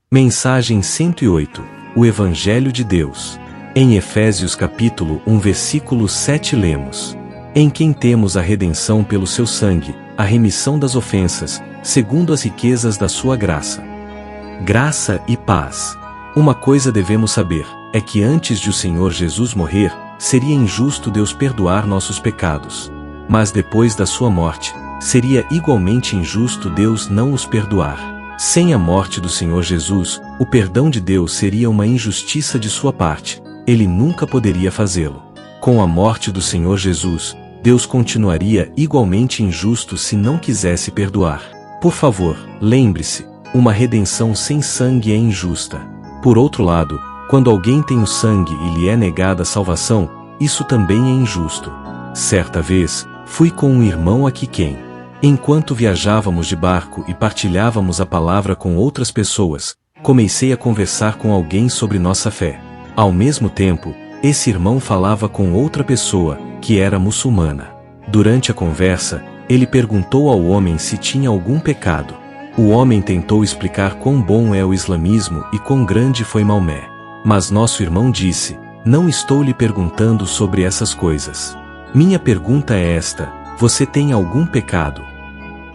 Mensagem 108. O Evangelho de Deus. Em Efésios capítulo 1 versículo 7 lemos: em quem temos a redenção pelo seu sangue, a remissão das ofensas, segundo as riquezas da sua graça. Graça e paz. Uma coisa devemos saber, é que antes de o Senhor Jesus morrer, seria injusto Deus perdoar nossos pecados. Mas depois da sua morte, seria igualmente injusto Deus não os perdoar. Sem a morte do Senhor Jesus, o perdão de Deus seria uma injustiça de sua parte. Ele nunca poderia fazê-lo. Com a morte do Senhor Jesus, Deus continuaria igualmente injusto se não quisesse perdoar. Por favor, lembre-se, uma redenção sem sangue é injusta. Por outro lado, quando alguém tem o sangue e lhe é negada a salvação, isso também é injusto. Certa vez, fui com um irmão a Quiquém. Enquanto viajávamos de barco e partilhávamos a palavra com outras pessoas, comecei a conversar com alguém sobre nossa fé. Ao mesmo tempo, esse irmão falava com outra pessoa, que era muçulmana. Durante a conversa, ele perguntou ao homem se tinha algum pecado. O homem tentou explicar quão bom é o islamismo e quão grande foi Maomé. Mas nosso irmão disse: não estou lhe perguntando sobre essas coisas. Minha pergunta é esta: você tem algum pecado?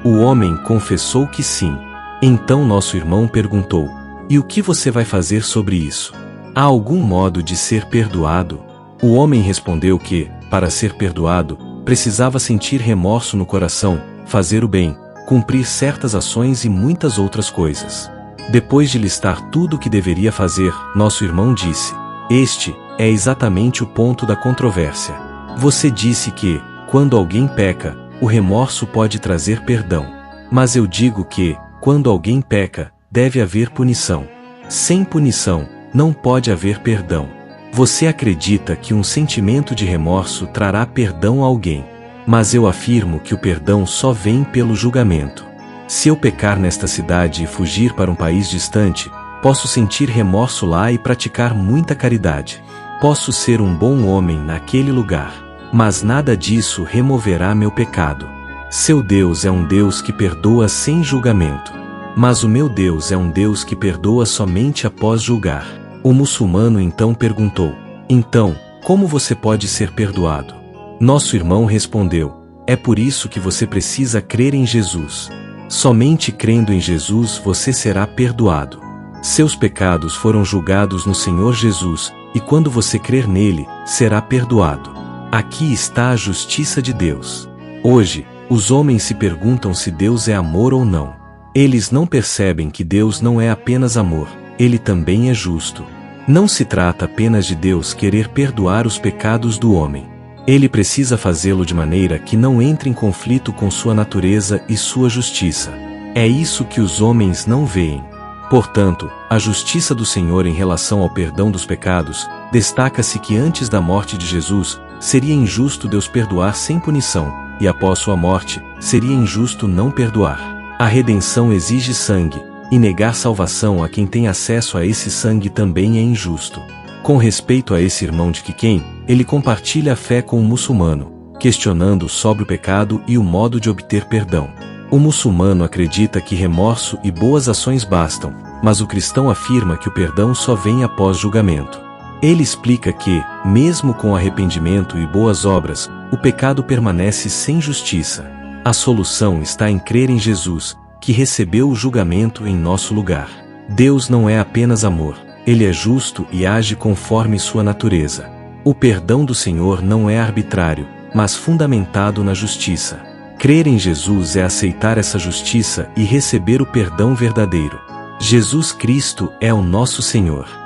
O homem confessou que sim. Então nosso irmão perguntou: e o que você vai fazer sobre isso? Há algum modo de ser perdoado? O homem respondeu que, para ser perdoado, precisava sentir remorso no coração, fazer o bem, cumprir certas ações e muitas outras coisas. Depois de listar tudo o que deveria fazer, nosso irmão disse: este é exatamente o ponto da controvérsia. Você disse que, quando alguém peca, o remorso pode trazer perdão. Mas eu digo que, quando alguém peca, deve haver punição. Sem punição, não pode haver perdão. Você acredita que um sentimento de remorso trará perdão a alguém. Mas eu afirmo que o perdão só vem pelo julgamento. Se eu pecar nesta cidade e fugir para um país distante, posso sentir remorso lá e praticar muita caridade. Posso ser um bom homem naquele lugar. Mas nada disso removerá meu pecado. Seu Deus é um Deus que perdoa sem julgamento. Mas o meu Deus é um Deus que perdoa somente após julgar. O muçulmano então perguntou: então, como você pode ser perdoado? Nosso irmão respondeu: é por isso que você precisa crer em Jesus. Somente crendo em Jesus você será perdoado. Seus pecados foram julgados no Senhor Jesus, e quando você crer nele, será perdoado. Aqui está a justiça de Deus. Hoje, os homens se perguntam se Deus é amor ou não. Eles não percebem que Deus não é apenas amor, ele também é justo. Não se trata apenas de Deus querer perdoar os pecados do homem. Ele precisa fazê-lo de maneira que não entre em conflito com sua natureza e sua justiça. É isso que os homens não veem. Portanto, a justiça do Senhor em relação ao perdão dos pecados, destaca-se que antes da morte de Jesus, seria injusto Deus perdoar sem punição, e após sua morte, seria injusto não perdoar. A redenção exige sangue, e negar salvação a quem tem acesso a esse sangue também é injusto. Com respeito a esse irmão de Quiquém, ele compartilha a fé com o muçulmano, questionando sobre o pecado e o modo de obter perdão. O muçulmano acredita que remorso e boas ações bastam, mas o cristão afirma que o perdão só vem após julgamento. Ele explica que, mesmo com arrependimento e boas obras, o pecado permanece sem justiça. A solução está em crer em Jesus, que recebeu o julgamento em nosso lugar. Deus não é apenas amor, ele é justo e age conforme sua natureza. O perdão do Senhor não é arbitrário, mas fundamentado na justiça. Crer em Jesus é aceitar essa justiça e receber o perdão verdadeiro. Jesus Cristo é o nosso Senhor.